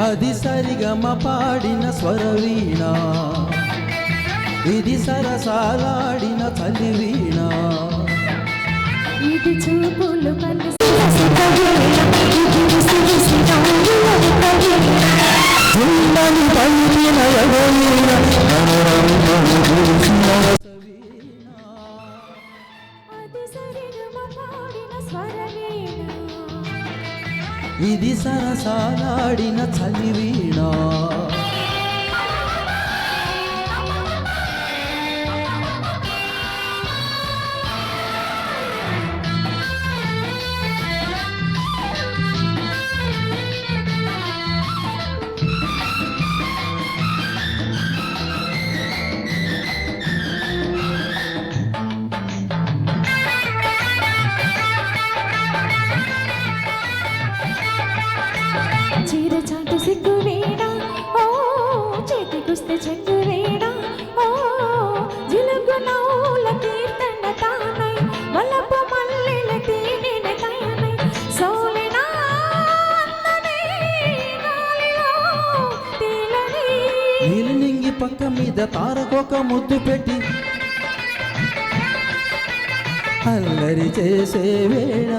అది సరిగమ పాడిన స్వరవీణ, ఇది సరసాలాడిన చలివీణ, ఇది చూపులు కలిసి పలికిన ఎవరీణ, ఇది సరసాలాడిన చలివీణ. చీర చాటు సిగ్గు వీణ, ఓ చేతికొస్తే చెంగు వీణ, ఓ జిలుగు నవ్వుల కీర్తన తానై, వలపు మల్లెల తీనెన తానై, సోలిన అందనే గాలిలో తేలని. నీలినింగి పక్క మీద తారకొక ముద్దు పెట్టి అల్లరి చేసే వేళ,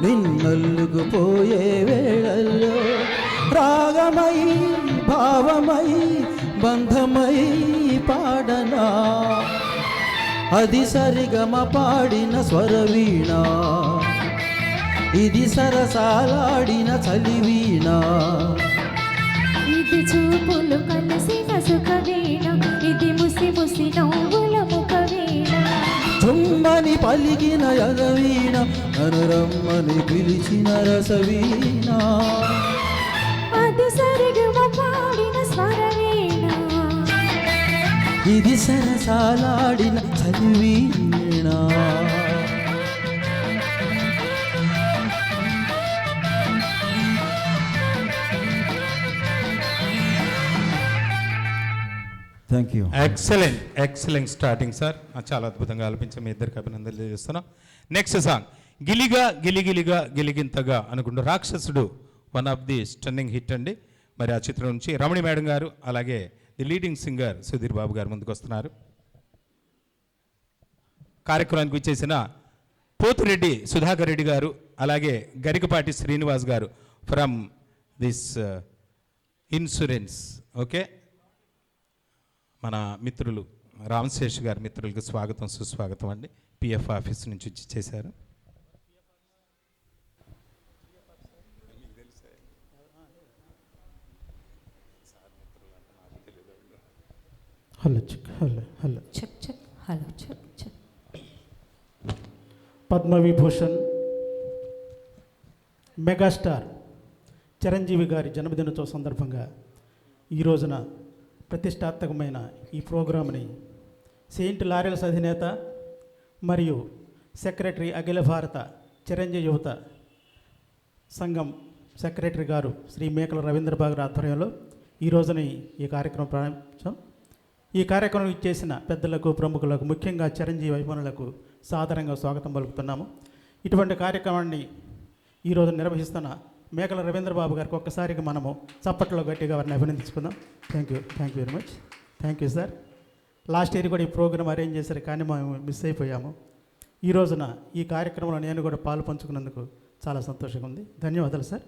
నిన్నొల్లుకుపోయే వేళల్లో రాగమై భావమై బంధమై పాడనా, అది సరిగమ పాడిన స్వరవీణ, ఇది సరసాలాడిన చలివీణ, ఇది చూపులు కలిసిన సుఖ వీణ, ఇది ముసి ముసి నవ్వుల ముఖ వీణ. చుమ్మని పలికిన ఎగవీణ, అనురమ్మని పిలిచిన రసవీణ, అది సరిగమ పాడిన స్వరవీణ, ఇది సరసాలాడిన చలివీణ. Thank you. Excellent starting sir, చాలా అద్భుతంగా ఆలపించి మీ ఇద్దరికి అభినందనలు తెలియజేస్తున్నాం. నెక్స్ట్ సాంగ్ గిలిగా గిలిగిలిగా గిలిగింతగా అనుకుంటూ రాక్షసుడు, one of the stunning hit అండి. మరి ఆ చిత్రం నుంచి రమణి మేడం గారు అలాగే the leading singer Sudheer Babu గారు ముందుకు వస్తున్నారు. కార్యక్రమానికి వచ్చేసిన పోతిరెడ్డి సుధాకర్ రెడ్డి గారు అలాగే గరికపాటి శ్రీనివాస్ గారు ఫ్రమ్ దిస్ ఇన్సూరెన్స్. ఓకే, మన మిత్రులు రామశేష్ గారి మిత్రులకు స్వాగతం సుస్వాగతం అండి. పిఎఫ్ ఆఫీస్ నుంచి వచ్చి చేశారు. Hello check, hello hello check check, hello check check. Padma Vibhushan megastar Chiranjeevi గారి జన్మదినోత్సవ సందర్భంగా ఈ రోజున ప్రతిష్టాత్మకమైన ఈ ప్రోగ్రాంని సెయింట్ లారెల్స్ అధినేత మరియు సెక్రటరీ అఖిల భారత చిరంజీవి యువత సంఘం సెక్రటరీ గారు శ్రీ మేకల రవీంద్రబాబు ఆధ్వర్యంలో ఈ రోజున ఈ కార్యక్రమం ప్రారంభించాం. ఈ కార్యక్రమం ఇచ్చేసిన పెద్దలకు ప్రముఖులకు ముఖ్యంగా చిరంజీవి అభిమానులకు సాదరంగా స్వాగతం పలుకుతున్నాము. ఇటువంటి కార్యక్రమాన్ని ఈరోజు నిర్వహిస్తున్న మేకల రవీంద్రబాబు గారికి ఒక్కసారిగా మనము చప్పట్లో గట్టిగా వారిని అభినందించుకుందాం. Thank you very much. Thank you sir. Last year కూడా ఈ ప్రోగ్రామ్ అరేంజ్ చేశారు, కానీ మేము మిస్ అయిపోయాము. ఈ రోజున ఈ కార్యక్రమంలో నేను కూడా పాలు పంచుకున్నందుకు చాలా సంతోషంగా ఉంది. ధన్యవాదాలు సార్.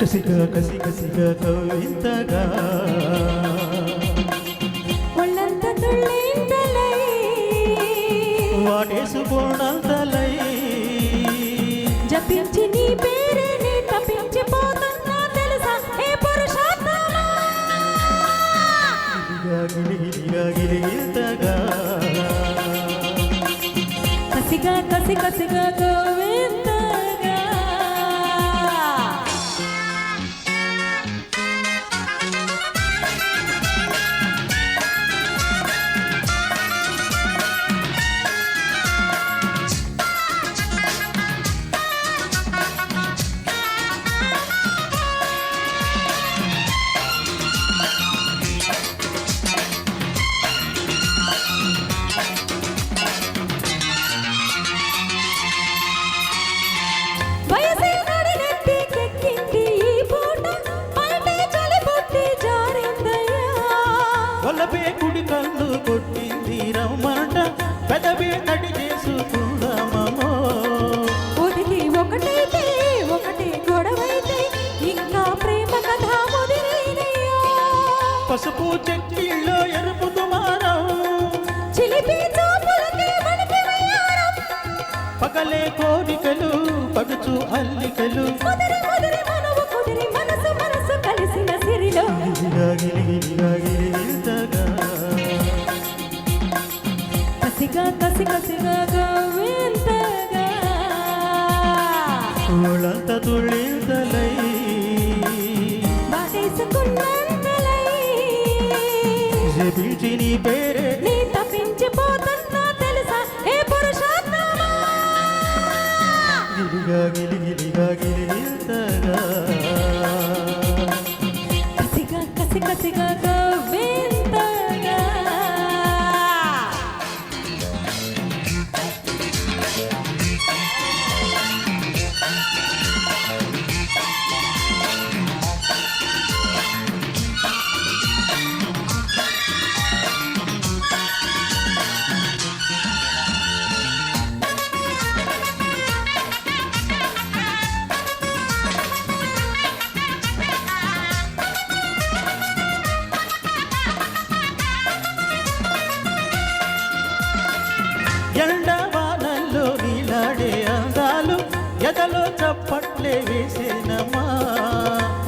కసిగా కసి కసిగా కవింతగా ఒళ్ళంత తుళ్ళింతలై వాటేసుకోనంతలై జపించి నీ పేరుని తప్పించిపోతున్నా తెలుసా ఏ పురుషోత్తమా. గిలిగిలిగా గిలిగింతగా కసిగా కసి కసిగా గోవిందగా వయసే నడినెత్తి కెక్కింది ఈ పూట పైటే చలి పుట్టి జారిందయ్యా వల్లపే కుడి కళ్ళు కొట్టింది రమ్మంట పెదవే తడి చేసుకుందామో ఒదిగి ఒకటైతే ఒకటే గొడవైతే ఇంకా ప్రేమ కథ ముదిరైనయ్యా పసుపు చెక్కిళ్ళో ఎరుపు దుమారం చిలిపి చూపులకి వణికి వయ్యారం పగలే కోరికలు పడుచు అల్లికలు ముదిరి ముదిరి మనవు కుదిరి మనసు మనసు కలిసిన సిరిలో గిలిగిలిగా కసిగా కసి కసిగా గోవిందగా ఒళ్ళంత తుళ్ళిదలై బాటేసుకున్నంతలై జపించి నీ పేరే నీ తప్పించిపోతున్నా తెలుసా ఏ పురుషోత్తమా గిలిగిలిగా కసిగా కసి కసిగా గోవిందగా ఎండవానల్లో నీలాడే అందాలు ఎదలో చప్పట్లే వేసేనమ్మా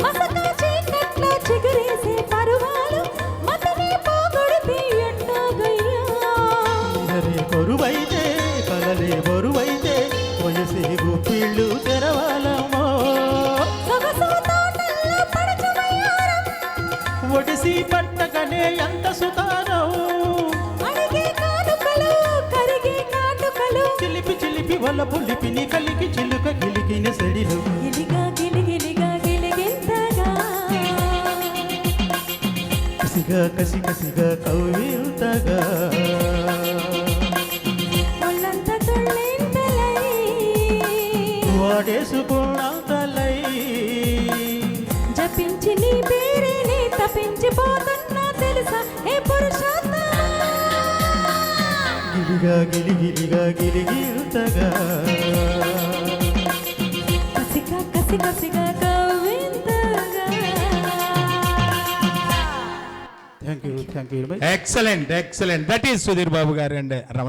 మసక చీకట్లో చిగురేసే పరువాలు మతని పోగొడితే ఎట్టాగయ్యా నిహరే కొరువైతే కలలే బరువైతే వయసే గుప్పిళ్ళు తెరవాలమ్మో సొగసు తోటల్లో పడుచువయ్యారం ఒడిసి పట్టకనే ఎంత సుతారం అడిగే కానుకలు కరిగే కాటుకలు చిలిపి చిలిపి వల పులిపిని కలికి చిలుక గిలికిన సడిలు గిలిగా గిలిగిలిగా గిలిగింతగా కసి కసిగా కవితగా ఒళ్ళంత తుళ్ళింతలై వాడేసుకున్నంతలై జపించి నీ పేరే నీ తప్పించిపోతున్నా తెలుసా ఏ పురుషోత్తమా గిలిగిలిగా గిలిగితగా కసిగా కసి కసిగా గోవిందగా thank you very much excellent excellent that is Sudheer Babu garu and Ramana